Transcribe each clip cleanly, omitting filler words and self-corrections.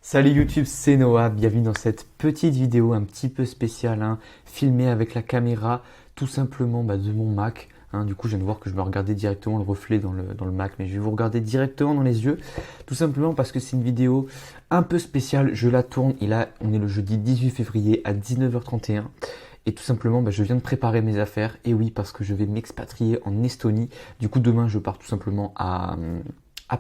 Salut YouTube, c'est Noah, bienvenue dans cette petite vidéo un petit peu spéciale, filmée avec la caméra tout simplement de mon Mac. Du coup, je viens de voir que je me regardais directement le reflet dans le Mac, mais je vais vous regarder directement dans les yeux, tout simplement parce que c'est une vidéo un peu spéciale. Je la tourne, on est le jeudi 18 février à 19h31. Et tout simplement, je viens de préparer mes affaires. Et oui, parce que je vais m'expatrier en Estonie. Du coup, demain, je pars tout simplement à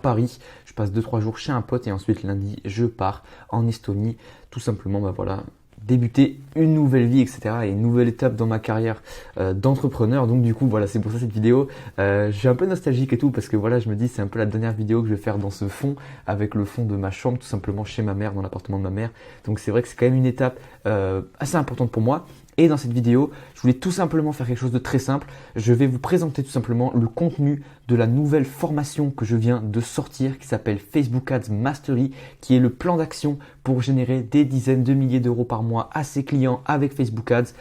Paris. Je passe 2-3 jours chez un pote et ensuite lundi, je pars en Estonie. Tout simplement, voilà, débuter une nouvelle vie, etc. et une nouvelle étape dans ma carrière d'entrepreneur. Donc du coup, voilà, c'est pour ça cette vidéo. Je suis un peu nostalgique et tout parce que voilà, je me dis c'est un peu la dernière vidéo que je vais faire dans ce fond avec le fond de ma chambre, tout simplement chez ma mère, dans l'appartement de ma mère. Donc c'est vrai que c'est quand même une étape assez importante pour moi. Et dans cette vidéo, je voulais tout simplement faire quelque chose de très simple. Je vais vous présenter tout simplement le contenu de la nouvelle formation que je viens de sortir qui s'appelle Facebook Ads Mastery, qui est le plan d'action pour générer des dizaines de milliers d'euros par mois à ses clients avec Facebook Ads.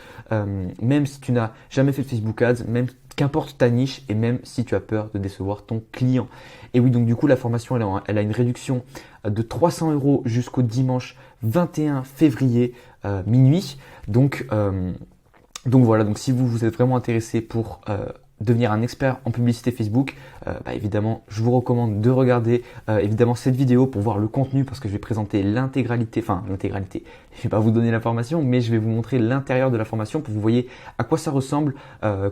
Même si tu n'as jamais fait de Facebook Ads, même qu'importe ta niche et même si tu as peur de décevoir ton client. Et oui, donc du coup, la formation, elle a une réduction de 300 € jusqu'au dimanche 21 février minuit. Donc voilà, donc si vous êtes vraiment intéressé pour devenir un expert en publicité Facebook, évidemment, je vous recommande de regarder évidemment cette vidéo pour voir le contenu parce que je vais présenter l'intégralité, je vais pas vous donner l'information, mais je vais vous montrer l'intérieur de la formation pour que vous voyez à quoi ça ressemble,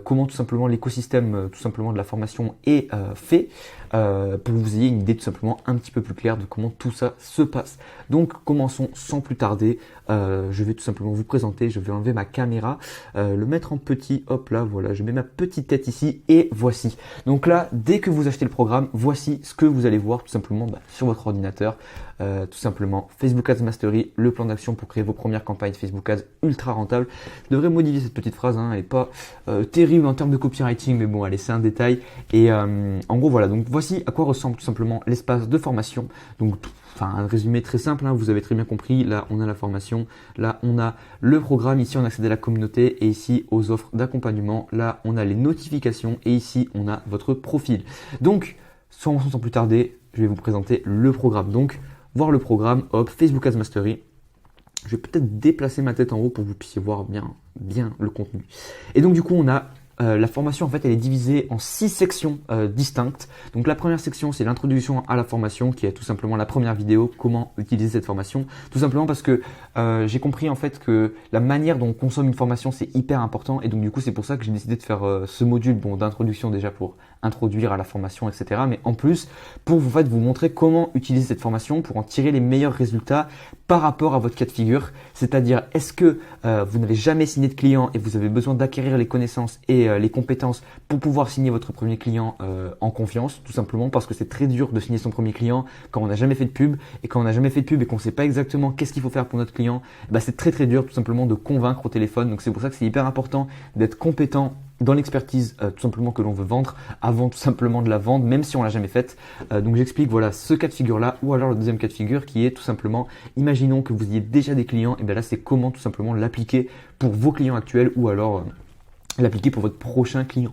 comment tout simplement l'écosystème tout simplement de la formation est fait, pour que vous ayez une idée tout simplement un petit peu plus claire de comment tout ça se passe. Donc commençons sans plus tarder. Je vais tout simplement vous présenter, je vais enlever ma caméra, le mettre en petit, hop là, voilà, je mets ma petite tête ici et voici. Donc là, dès que vous achetez le programme, voici ce que vous allez voir tout simplement sur votre ordinateur. Tout simplement Facebook Ads Mastery, le plan d'action pour créer vos premières campagnes Facebook Ads ultra rentables. Je devrais modifier cette petite phrase, elle n'est pas terrible en termes de copywriting, mais bon, allez, c'est un détail. Et en gros, voilà, donc voici à quoi ressemble tout simplement l'espace de formation. Donc, un résumé très simple, vous avez très bien compris. Là, on a la formation, là, on a le programme, ici, on accède à la communauté et ici, aux offres d'accompagnement. Là, on a les notifications et ici, on a votre profil. Donc, sans plus tarder, je vais vous présenter le programme. Donc, voir le programme, hop, Facebook Ads Mastery. Je vais peut-être déplacer ma tête en haut pour que vous puissiez voir bien le contenu. Et donc, du coup, on a la formation, en fait, elle est divisée en 6 sections distinctes. Donc, la première section, c'est l'introduction à la formation, qui est tout simplement la première vidéo, comment utiliser cette formation. Tout simplement parce que j'ai compris, en fait, que la manière dont on consomme une formation, c'est hyper important. Et donc, du coup, c'est pour ça que j'ai décidé de faire ce module d'introduction déjà pour introduire à la formation, etc. Mais en plus, pour vous montrer comment utiliser cette formation pour en tirer les meilleurs résultats par rapport à votre cas de figure. C'est-à-dire, est-ce que vous n'avez jamais signé de client et vous avez besoin d'acquérir les connaissances et les compétences pour pouvoir signer votre premier client en confiance, tout simplement parce que c'est très dur de signer son premier client quand on n'a jamais fait de pub. Et quand on n'a jamais fait de pub et qu'on ne sait pas exactement qu'est-ce qu'il faut faire pour notre client, c'est très très dur tout simplement de convaincre au téléphone. Donc c'est pour ça que c'est hyper important d'être compétent dans l'expertise tout simplement que l'on veut vendre avant tout simplement de la vendre, même si on l'a jamais faite. Donc j'explique voilà ce cas de figure là, ou alors le deuxième cas de figure qui est tout simplement, imaginons que vous ayez déjà des clients, et bien là c'est comment tout simplement l'appliquer pour vos clients actuels ou alors l'appliquer pour votre prochain client.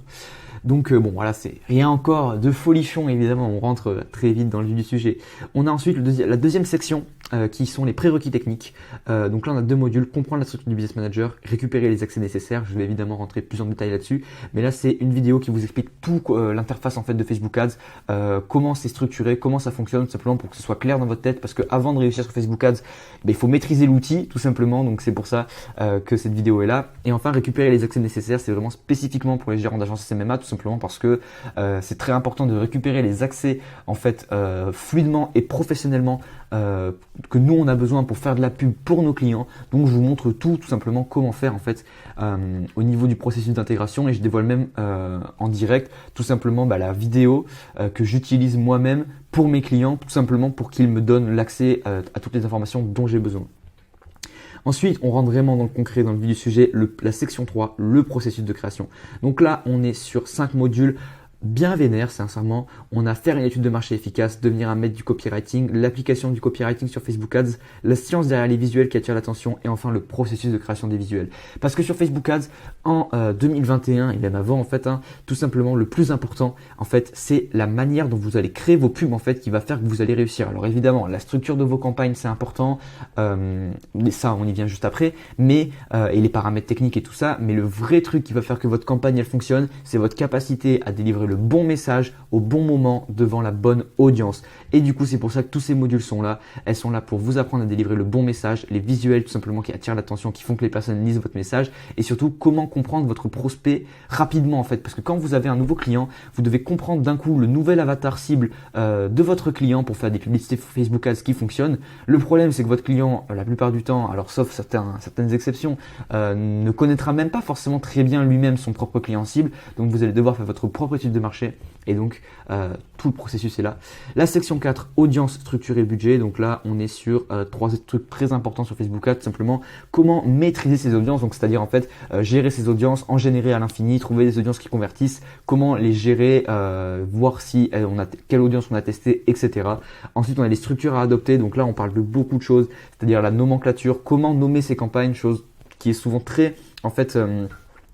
Donc voilà, c'est rien encore de folichon, évidemment, on rentre très vite dans le vif du sujet. On a ensuite la deuxième section qui sont les prérequis techniques. Donc là, on a 2 modules, comprendre la structure du business manager, récupérer les accès nécessaires. Je vais évidemment rentrer plus en détail là-dessus, mais là, c'est une vidéo qui vous explique tout l'interface en fait de Facebook Ads, comment c'est structuré, comment ça fonctionne, tout simplement pour que ce soit clair dans votre tête, parce que avant de réussir sur Facebook Ads, il faut maîtriser l'outil, tout simplement. Donc c'est pour ça que cette vidéo est là. Et enfin, récupérer les accès nécessaires, c'est vraiment spécifiquement pour les gérants d'agence SMMA, tout simplement parce que c'est très important de récupérer les accès en fait fluidement et professionnellement que nous on a besoin pour faire de la pub pour nos clients. Donc je vous montre tout simplement comment faire en fait au niveau du processus d'intégration, et je dévoile même en direct tout simplement la vidéo que j'utilise moi-même pour mes clients, tout simplement pour qu'ils me donnent l'accès à toutes les informations dont j'ai besoin. Ensuite, on rentre vraiment dans le concret, dans le vif du sujet, la section 3, le processus de création. Donc là, on est sur 5 modules bien vénère, sincèrement. On a faire une étude de marché efficace, devenir un maître du copywriting, l'application du copywriting sur Facebook Ads, la science derrière les visuels qui attire l'attention et enfin le processus de création des visuels. Parce que sur Facebook Ads, en 2021 et même avant en fait, tout simplement le plus important en fait, c'est la manière dont vous allez créer vos pubs en fait qui va faire que vous allez réussir. Alors évidemment, la structure de vos campagnes c'est important, ça on y vient juste après, mais et les paramètres techniques et tout ça, mais le vrai truc qui va faire que votre campagne elle fonctionne, c'est votre capacité à délivrer le bon message au bon moment devant la bonne audience. Et du coup, c'est pour ça que tous ces modules sont là. Elles sont là pour vous apprendre à délivrer le bon message, les visuels tout simplement qui attirent l'attention, qui font que les personnes lisent votre message et surtout comment comprendre votre prospect rapidement en fait. Parce que quand vous avez un nouveau client, vous devez comprendre d'un coup le nouvel avatar cible de votre client pour faire des publicités Facebook Ads qui fonctionnent. Le problème, c'est que votre client, la plupart du temps, alors sauf certaines exceptions, ne connaîtra même pas forcément très bien lui-même son propre client cible. Donc vous allez devoir faire votre propre étude de marché et donc tout le processus est là. La section 4, audience, structure et budget. Donc là, on est sur trois trucs très importants sur Facebook Ads, simplement comment maîtriser ses audiences. Donc c'est-à-dire en fait gérer ses audiences, en générer à l'infini, trouver des audiences qui convertissent, comment les gérer, voir si quelle audience on a testé, etc. Ensuite, on a les structures à adopter. Donc là, on parle de beaucoup de choses, c'est-à-dire la nomenclature, comment nommer ses campagnes, chose qui est souvent très en fait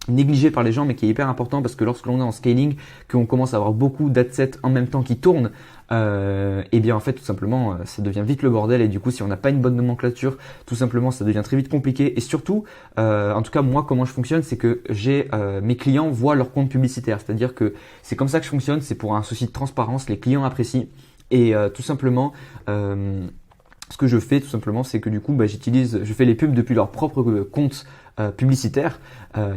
négligé par les gens mais qui est hyper important parce que lorsque l'on est en scaling, qu'on commence à avoir beaucoup d'adsets en même temps qui tournent, et bien en fait tout simplement ça devient vite le bordel et du coup si on n'a pas une bonne nomenclature, tout simplement ça devient très vite compliqué et surtout, en tout cas moi comment je fonctionne, c'est que mes clients voient leur compte publicitaire, c'est-à-dire que c'est comme ça que je fonctionne, c'est pour un souci de transparence, les clients apprécient et tout simplement ce que je fais tout simplement, c'est que du coup, je fais les pubs depuis leur propre compte publicitaire.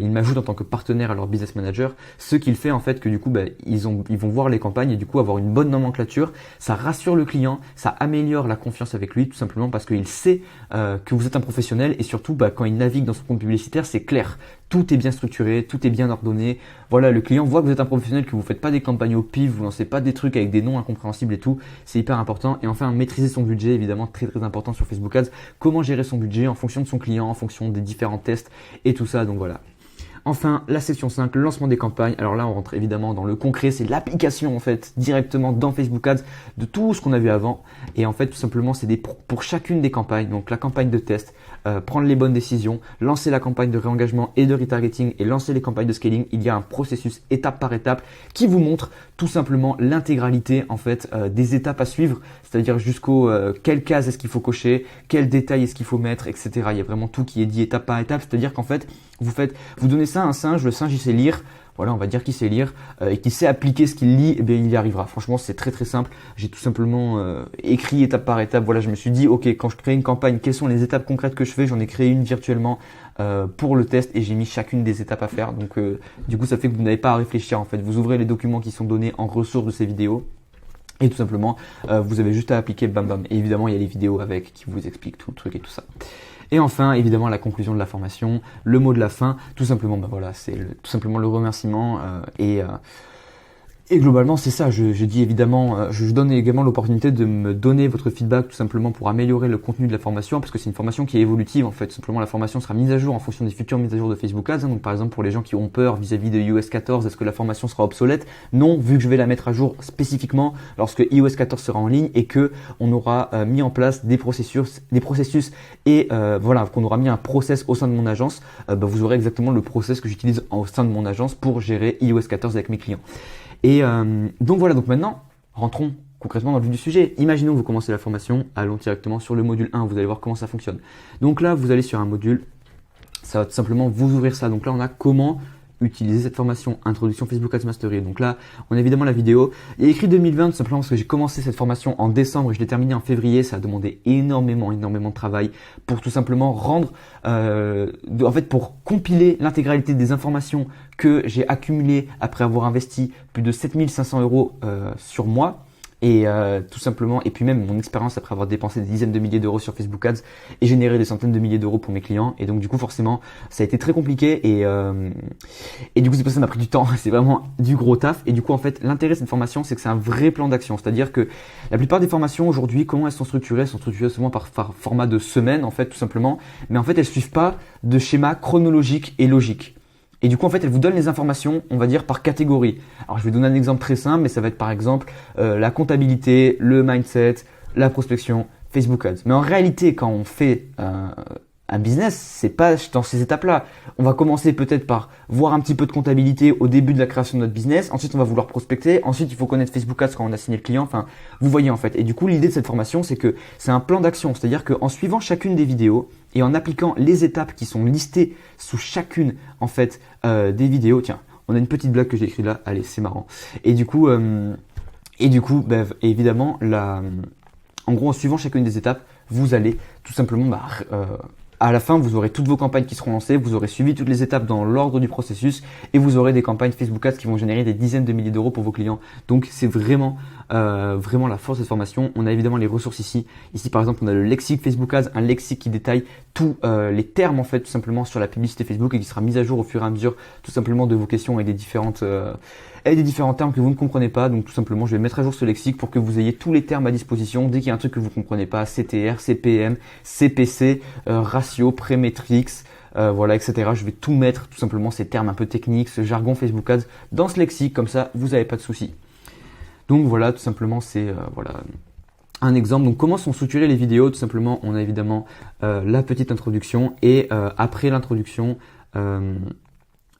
Ils m'ajoutent en tant que partenaire à leur business manager, ce qui fait en fait que du coup, ils vont voir les campagnes et du coup avoir une bonne nomenclature. Ça rassure le client, ça améliore la confiance avec lui, tout simplement parce qu'il sait que vous êtes un professionnel et surtout quand il navigue dans son compte publicitaire, c'est clair. Tout est bien structuré, tout est bien ordonné. Voilà, le client voit que vous êtes un professionnel, que vous ne faites pas des campagnes au pif, vous lancez pas des trucs avec des noms incompréhensibles et tout. C'est hyper important. Et enfin, maîtriser son budget, évidemment, très très important sur Facebook Ads. Comment gérer son budget en fonction de son client, en fonction des différents tests et tout ça. Donc voilà. Enfin, la section 5, le lancement des campagnes. Alors là, on rentre évidemment dans le concret, c'est l'application en fait directement dans Facebook Ads de tout ce qu'on a vu avant. Et en fait, tout simplement, c'est pour chacune des campagnes. Donc la campagne de test, prendre les bonnes décisions, lancer la campagne de réengagement et de retargeting et lancer les campagnes de scaling. Il y a un processus étape par étape qui vous montre tout simplement l'intégralité en fait des étapes à suivre, c'est-à-dire jusqu'au quelle case est-ce qu'il faut cocher, quel détail est-ce qu'il faut mettre, etc. Il y a vraiment tout qui est dit étape par étape, c'est-à-dire qu'en fait vous donnez ça à un singe, le singe il sait lire, voilà on va dire qu'il sait lire et qu'il sait appliquer ce qu'il lit, eh bien il y arrivera. Franchement c'est très très simple, j'ai tout simplement écrit étape par étape, voilà je me suis dit ok quand je crée une campagne, quelles sont les étapes concrètes que je fais, j'en ai créé une virtuellement pour le test et j'ai mis chacune des étapes à faire, donc du coup ça fait que vous n'avez pas à réfléchir en fait, vous ouvrez les documents qui sont donnés en ressources de ces vidéos. Et tout simplement, vous avez juste à appliquer bam bam. Et évidemment, il y a les vidéos avec qui vous expliquent tout le truc et tout ça. Et enfin, évidemment, la conclusion de la formation, le mot de la fin, tout simplement, voilà, c'est tout simplement le remerciement et globalement, c'est ça. Je dis évidemment, je donne également l'opportunité de me donner votre feedback tout simplement pour améliorer le contenu de la formation parce que c'est une formation qui est évolutive en fait. Tout simplement, la formation sera mise à jour en fonction des futures mises à jour de Facebook Ads. Donc, par exemple, pour les gens qui ont peur vis-à-vis de iOS 14, est-ce que la formation sera obsolète? Non, vu que je vais la mettre à jour spécifiquement lorsque iOS 14 sera en ligne et que on aura mis en place des processus et voilà, qu'on aura mis un process au sein de mon agence, vous aurez exactement le process que j'utilise au sein de mon agence pour gérer iOS 14 avec mes clients. Et donc voilà, donc maintenant, rentrons concrètement dans le vif du sujet. Imaginons que vous commencez la formation, allons directement sur le module 1, vous allez voir comment ça fonctionne. Donc là, vous allez sur un module, ça va tout simplement vous ouvrir ça. Donc là, on a comment utiliser cette formation, introduction Facebook Ads Mastery. Donc là, on a évidemment la vidéo. Il y a écrit 2020 tout simplement parce que j'ai commencé cette formation en décembre et je l'ai terminée en février. Ça a demandé énormément de travail pour tout simplement rendre, en fait, pour compiler l'intégralité des informations que j'ai accumulées après avoir investi plus de 7500 € sur moi. Et tout simplement, et puis même mon expérience après avoir dépensé des dizaines de milliers d'euros sur Facebook Ads et généré des centaines de milliers d'euros pour mes clients. Et donc du coup forcément ça a été très compliqué et du coup c'est pour ça que ça m'a pris du temps, c'est vraiment du gros taf. Et du coup en fait l'intérêt de cette formation c'est que c'est un vrai plan d'action, c'est-à-dire que la plupart des formations aujourd'hui, comment elles sont structurées? Elles sont structurées souvent par format de semaine en fait tout simplement, mais en fait elles suivent pas de schéma chronologique et logique. Et du coup, en fait, elle vous donne les informations, on va dire, par catégorie. Alors, je vais donner un exemple très simple, mais ça va être par exemple la comptabilité, le mindset, la prospection, Facebook Ads. Mais en réalité, quand on fait un business, c'est pas dans ces étapes-là. On va commencer peut-être par voir un petit peu de comptabilité au début de la création de notre business. Ensuite, on va vouloir prospecter. Ensuite, il faut connaître Facebook Ads quand on a signé le client. Enfin, vous voyez en fait. Et du coup, l'idée de cette formation, c'est que c'est un plan d'action. C'est-à-dire qu'en suivant chacune des vidéos et en appliquant les étapes qui sont listées sous chacune en fait des vidéos. Tiens, on a une petite blague que j'ai écrite là. Allez, c'est marrant. Et du coup, évidemment, en gros, en suivant chacune des étapes, vous allez tout simplement à la fin, vous aurez toutes vos campagnes qui seront lancées, vous aurez suivi toutes les étapes dans l'ordre du processus et vous aurez des campagnes Facebook Ads qui vont générer des dizaines de milliers d'euros pour vos clients. Donc, c'est vraiment la force de cette formation. On a évidemment les ressources ici. Ici, par exemple, on a le lexique Facebook Ads, un lexique qui détaille tous les termes en fait, tout simplement sur la publicité Facebook et qui sera mis à jour au fur et à mesure, tout simplement de vos questions et des différents termes que vous ne comprenez pas. Donc, tout simplement, je vais mettre à jour ce lexique pour que vous ayez tous les termes à disposition dès qu'il y a un truc que vous ne comprenez pas, CTR, CPM, CPC, ratio, prémétrix, voilà, etc. Je vais tout mettre, tout simplement, ces termes un peu techniques, ce jargon Facebook Ads dans ce lexique, comme ça, vous n'avez pas de soucis. Donc voilà, tout simplement, c'est un exemple. Donc comment sont structurées les vidéos? Tout simplement, on a évidemment la petite introduction et après l'introduction,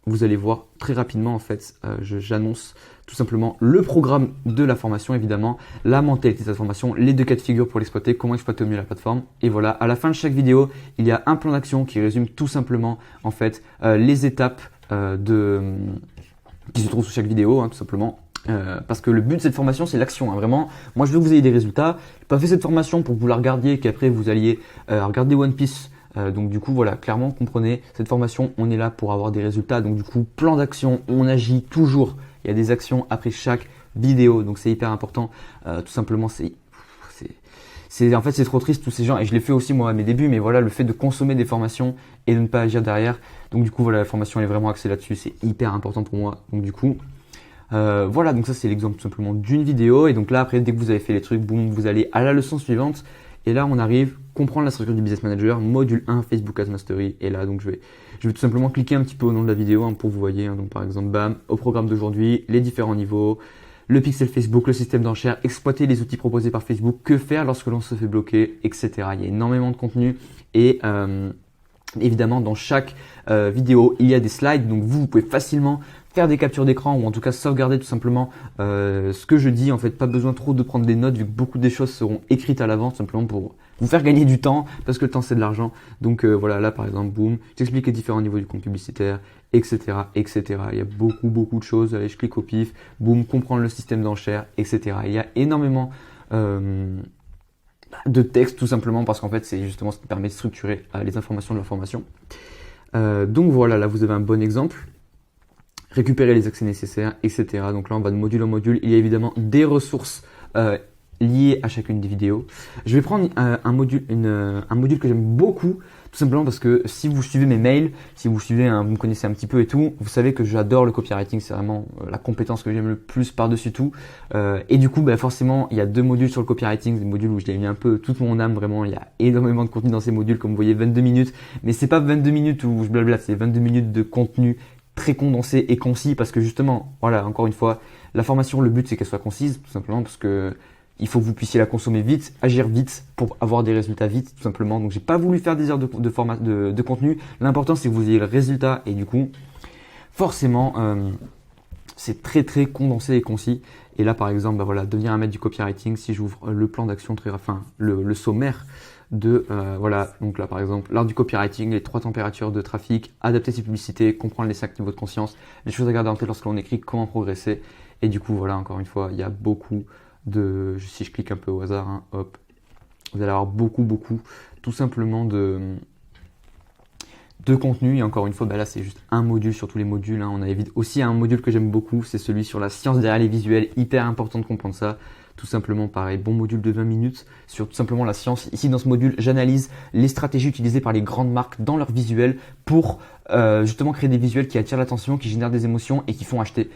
vous allez voir très rapidement en fait, j'annonce tout simplement le programme de la formation évidemment, la mentalité de cette formation, les 2 cas de figure pour l'exploiter, comment exploiter au mieux la plateforme. Et voilà, à la fin de chaque vidéo, il y a un plan d'action qui résume tout simplement en fait les étapes qui se trouvent sous chaque vidéo, hein, tout simplement. Parce que le but de cette formation, c'est l'action. Hein, vraiment, moi, je veux que vous ayez des résultats. Je n'ai pas fait cette formation pour que vous la regardiez et qu'après vous alliez regarder One Piece. Donc du coup, voilà, clairement, comprenez, cette formation, on est là pour avoir des résultats. Donc du coup, plan d'action, on agit toujours. Il y a des actions après chaque vidéo. Donc c'est hyper important. Tout simplement, en fait, c'est trop triste tous ces gens. Et je l'ai fait aussi moi à mes débuts. Mais voilà, le fait de consommer des formations et de ne pas agir derrière. Donc du coup, voilà, la formation elle est vraiment axée là-dessus. C'est hyper important pour moi. Donc du coup... voilà, donc ça c'est l'exemple tout simplement d'une vidéo. Et donc là après, dès que vous avez fait les trucs, boum, vous allez à la leçon suivante. Et là on arrive, comprendre la structure du business manager, module 1, Facebook Ads Mastery. Et là donc je vais tout simplement cliquer un petit peu au nom de la vidéo hein, pour que vous voyez. Hein, donc par exemple, bam, au programme d'aujourd'hui, les différents niveaux, le pixel Facebook, le système d'enchères, exploiter les outils proposés par Facebook, que faire lorsque l'on se fait bloquer, etc. Il y a énormément de contenu et évidemment dans chaque vidéo il y a des slides. Donc vous pouvez facilement faire des captures d'écran ou en tout cas sauvegarder tout simplement ce que je dis. En fait, pas besoin trop de prendre des notes vu que beaucoup des choses seront écrites à l'avance simplement pour vous faire gagner du temps parce que le temps c'est de l'argent. Donc voilà, là par exemple, boum, j'explique les différents niveaux du compte publicitaire, etc., etc. Il y a beaucoup de choses. Allez, je clique au pif, boum, comprendre le système d'enchères, etc. Il y a énormément de texte tout simplement parce qu'en fait c'est justement ce qui permet de structurer les informations de la formation. Donc voilà, là vous avez un bon exemple. Récupérer les accès nécessaires, etc. Donc là, on va de module en module. Il y a évidemment des ressources liées à chacune des vidéos. Je vais prendre un module que j'aime beaucoup, tout simplement parce que si vous suivez mes mails, si vous suivez, vous me connaissez un petit peu et tout, vous savez que j'adore le copywriting. C'est vraiment la compétence que j'aime le plus par-dessus tout. Et du coup, forcément, il y a 2 modules sur le copywriting, des modules où je l'ai mis un peu toute mon âme. Vraiment, il y a énormément de contenu dans ces modules, comme vous voyez, 22 minutes. Mais c'est pas 22 minutes où je blablate, c'est 22 minutes de contenu très condensé et concis parce que justement, voilà, encore une fois, la formation, le but c'est qu'elle soit concise, tout simplement parce que il faut que vous puissiez la consommer vite, agir vite pour avoir des résultats vite, tout simplement. Donc j'ai pas voulu faire des heures de contenu. L'important c'est que vous ayez le résultat et du coup, forcément, c'est très condensé et concis. Et là, par exemple, voilà, devenir un maître du copywriting. Si j'ouvre le plan d'action le sommaire de voilà, donc là par exemple l'art du copywriting, les 3 températures de trafic, adapter ses publicités, comprendre les 5 niveaux de conscience, les choses à garder en tête lorsque l'on écrit, comment progresser. Et du coup voilà, encore une fois, il y a beaucoup de, si je clique un peu au hasard, hein, hop, vous allez avoir beaucoup tout simplement de contenu. Et encore une fois, là c'est juste un module sur tous les modules, hein. On a aussi un module que j'aime beaucoup, c'est celui sur la science derrière les visuels, hyper important de comprendre ça. Tout simplement, pareil, bon module de 20 minutes sur tout simplement la science. Ici, dans ce module, j'analyse les stratégies utilisées par les grandes marques dans leurs visuels pour justement créer des visuels qui attirent l'attention, qui génèrent des émotions et qui font acheter.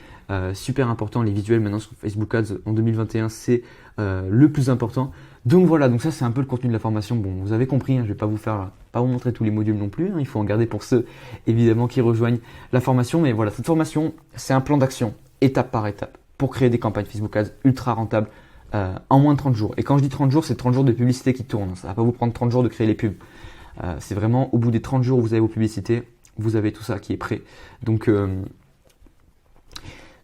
Super important, les visuels maintenant sur Facebook Ads en 2021, c'est le plus important. Donc voilà, donc ça c'est un peu le contenu de la formation. Bon, vous avez compris, hein, je vais pas pas vous montrer tous les modules non plus, hein, il faut en garder pour ceux évidemment qui rejoignent la formation. Mais voilà, cette formation, c'est un plan d'action, étape par étape, pour créer des campagnes Facebook Ads ultra rentables en moins de 30 jours. Et quand je dis 30 jours, c'est 30 jours de publicité qui tournent. Ça va pas vous prendre 30 jours de créer les pubs. C'est vraiment au bout des 30 jours où vous avez vos publicités, vous avez tout ça qui est prêt.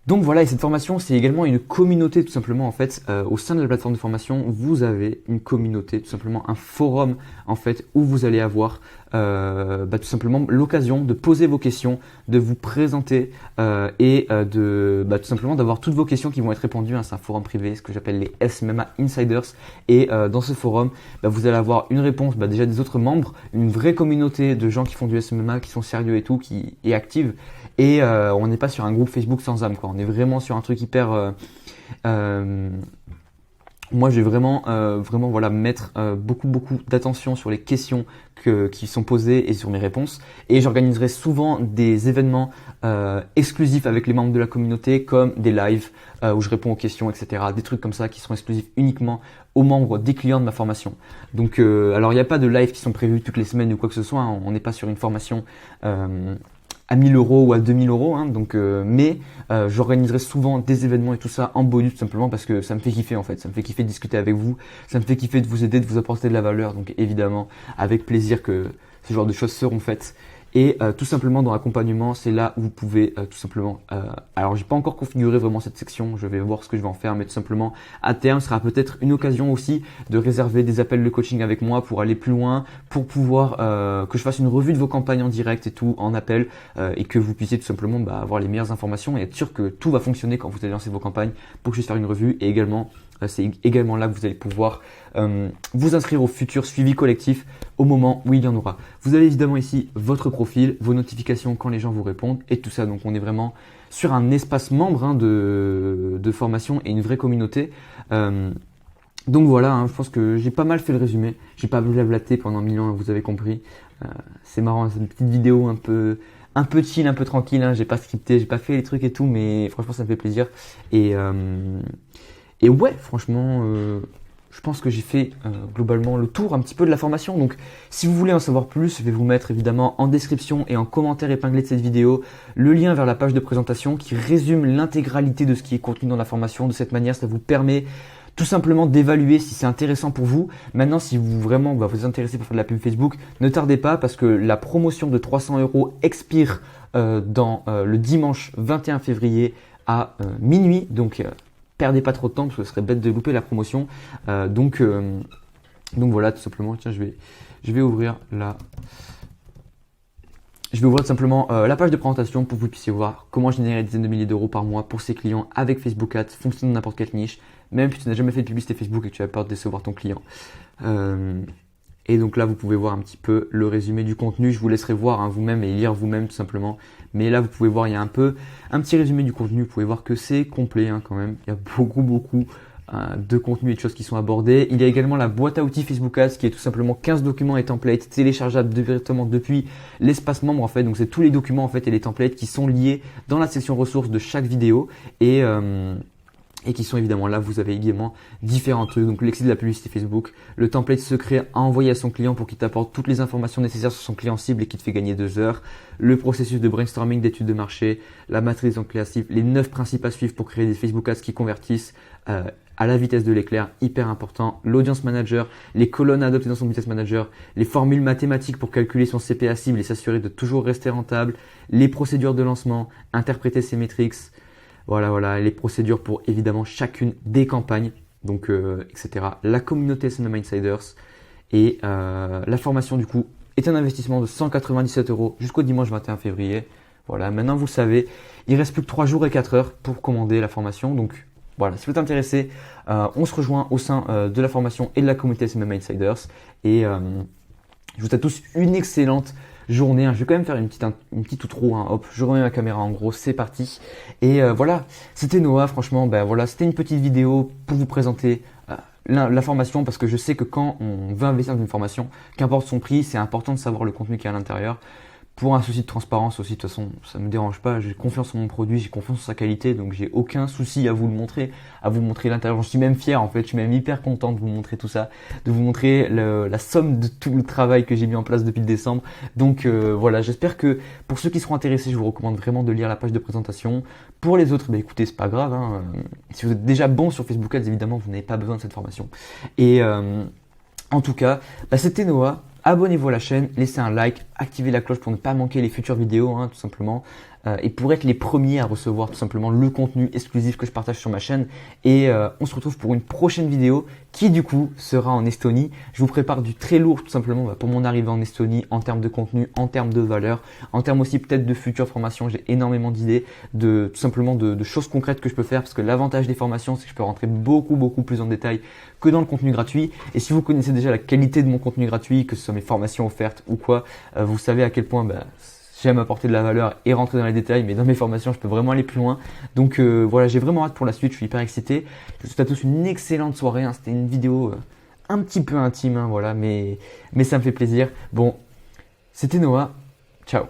Donc voilà, et cette formation, c'est également une communauté tout simplement en fait. Au sein de la plateforme de formation, vous avez une communauté, tout simplement un forum en fait où vous allez avoir tout simplement l'occasion de poser vos questions, de vous présenter tout simplement d'avoir toutes vos questions qui vont être répondues. Hein. C'est un forum privé, ce que j'appelle les SMMA Insiders. Et dans ce forum, vous allez avoir une réponse déjà des autres membres, une vraie communauté de gens qui font du SMMA, qui sont sérieux et tout, qui est active. Et on n'est pas sur un groupe Facebook sans âme, quoi. On est vraiment sur un truc hyper. Moi, je vais vraiment voilà, mettre beaucoup d'attention sur les questions qui sont posées et sur mes réponses. Et j'organiserai souvent des événements exclusifs avec les membres de la communauté, comme des lives où je réponds aux questions, etc. Des trucs comme ça qui seront exclusifs uniquement aux membres des clients de ma formation. Donc, alors il n'y a pas de live qui sont prévus toutes les semaines ou quoi que ce soit. Hein. On n'est pas sur une formation à 1000 euros ou à 2000 euros. Hein, mais j'organiserai souvent des événements et tout ça en bonus tout simplement parce que ça me fait kiffer en fait. Ça me fait kiffer de discuter avec vous. Ça me fait kiffer de vous aider, de vous apporter de la valeur. Donc évidemment, avec plaisir que ce genre de choses seront faites. Et tout simplement dans l'accompagnement, c'est là où vous pouvez tout simplement. Alors j'ai pas encore configuré vraiment cette section, je vais voir ce que je vais en faire, mais tout simplement à terme sera peut-être une occasion aussi de réserver des appels de coaching avec moi pour aller plus loin, pour pouvoir que je fasse une revue de vos campagnes en direct et tout en appel et que vous puissiez tout simplement avoir les meilleures informations et être sûr que tout va fonctionner quand vous allez lancer vos campagnes pour que je puisse faire une revue et également c'est également là que vous allez pouvoir vous inscrire au futur suivi collectif au moment où il y en aura. Vous avez évidemment ici votre profil, vos notifications quand les gens vous répondent et tout ça. Donc on est vraiment sur un espace membre de formation et une vraie communauté. Donc voilà, hein, je pense que j'ai pas mal fait le résumé. J'ai pas blablaté pendant 1000 ans, vous avez compris. C'est marrant, c'est une petite vidéo un peu chill, un peu tranquille. Hein, j'ai pas scripté, j'ai pas fait les trucs et tout, mais franchement ça me fait plaisir. Et ouais, franchement, je pense que j'ai fait globalement le tour un petit peu de la formation. Donc, si vous voulez en savoir plus, je vais vous mettre évidemment en description et en commentaire épinglé de cette vidéo le lien vers la page de présentation qui résume l'intégralité de ce qui est contenu dans la formation. De cette manière, ça vous permet tout simplement d'évaluer si c'est intéressant pour vous. Maintenant, si vous vraiment vous êtes intéressé pour faire de la pub Facebook, ne tardez pas parce que la promotion de 300 € expire le dimanche 21 février à minuit. Donc, perdez pas trop de temps parce que ce serait bête de louper la promotion. Donc voilà, tout simplement. Tiens, je vais ouvrir tout simplement la page de présentation pour que vous puissiez voir comment générer des dizaines de milliers d'euros par mois pour ses clients avec Facebook Ads, fonctionne dans n'importe quelle niche, même si tu n'as jamais fait de publicité Facebook et que tu as peur de décevoir ton client. Et donc là, vous pouvez voir un petit peu le résumé du contenu. Je vous laisserai voir vous-même et lire vous-même tout simplement. Mais là, vous pouvez voir, il y a un petit résumé du contenu. Vous pouvez voir que c'est complet quand même. Il y a beaucoup de contenu et de choses qui sont abordées. Il y a également la boîte à outils Facebook Ads qui est tout simplement 15 documents et templates téléchargeables directement depuis l'espace membre en fait. Donc c'est tous les documents en fait et les templates qui sont liés dans la section ressources de chaque vidéo et qui sont évidemment là, vous avez également différents trucs, donc l'excès de la publicité Facebook, le template secret à envoyer à son client pour qu'il t'apporte toutes les informations nécessaires sur son client cible et qui te fait gagner 2 heures, le processus de brainstorming d'études de marché, la matrice en clé à cible, les 9 principes à suivre pour créer des Facebook Ads qui convertissent à la vitesse de l'éclair, hyper important, l'audience manager, les colonnes à adopter dans son business manager, les formules mathématiques pour calculer son CPA cible et s'assurer de toujours rester rentable, les procédures de lancement, interpréter ses métriques. Voilà, les procédures pour évidemment chacune des campagnes, donc etc. La communauté SMMA Insiders et la formation du coup est un investissement de 197 € jusqu'au dimanche 21 février. Voilà, maintenant vous savez, il reste plus que 3 jours et 4 heures pour commander la formation. Donc voilà, si vous êtes intéressé, on se rejoint au sein de la formation et de la communauté SMMA Insiders. Et je vous souhaite à tous une excellente journée. Je vais quand même faire une petite outro. Hop, je remets ma caméra en gros, c'est parti. Et voilà, c'était Noah. Franchement, voilà, c'était une petite vidéo pour vous présenter la formation parce que je sais que quand on veut investir dans une formation, qu'importe son prix, c'est important de savoir le contenu qui est à l'intérieur. Pour un souci de transparence aussi, de toute façon, ça me dérange pas. J'ai confiance en mon produit, j'ai confiance en sa qualité, donc j'ai aucun souci à vous le montrer, à vous montrer l'intérieur. Je suis même fier en fait, je suis même hyper content de vous montrer tout ça, de vous montrer la somme de tout le travail que j'ai mis en place depuis le décembre. Donc voilà, j'espère que pour ceux qui seront intéressés, je vous recommande vraiment de lire la page de présentation. Pour les autres, bah écoutez, c'est pas grave. Hein. Si vous êtes déjà bon sur Facebook Ads, évidemment, vous n'avez pas besoin de cette formation. Et en tout cas, bah, c'était Noah. Abonnez-vous à la chaîne, laissez un like, activez la cloche pour ne pas manquer les futures vidéos, hein, tout simplement. Et pour être les premiers à recevoir tout simplement le contenu exclusif que je partage sur ma chaîne. Et on se retrouve pour une prochaine vidéo qui du coup sera en Estonie. Je vous prépare du très lourd tout simplement pour mon arrivée en Estonie en termes de contenu, en termes de valeur, en termes aussi peut-être de futures formations. J'ai énormément d'idées, tout simplement de choses concrètes que je peux faire parce que l'avantage des formations c'est que je peux rentrer beaucoup plus en détail que dans le contenu gratuit. Et si vous connaissez déjà la qualité de mon contenu gratuit, que ce soit mes formations offertes ou quoi, vous savez à quel point j'aime apporter de la valeur et rentrer dans les détails, mais dans mes formations, je peux vraiment aller plus loin. Donc voilà, j'ai vraiment hâte pour la suite, je suis hyper excité. Je vous souhaite à tous une excellente soirée. Hein. C'était une vidéo un petit peu intime, hein, voilà, mais ça me fait plaisir. Bon, c'était Noah. Ciao.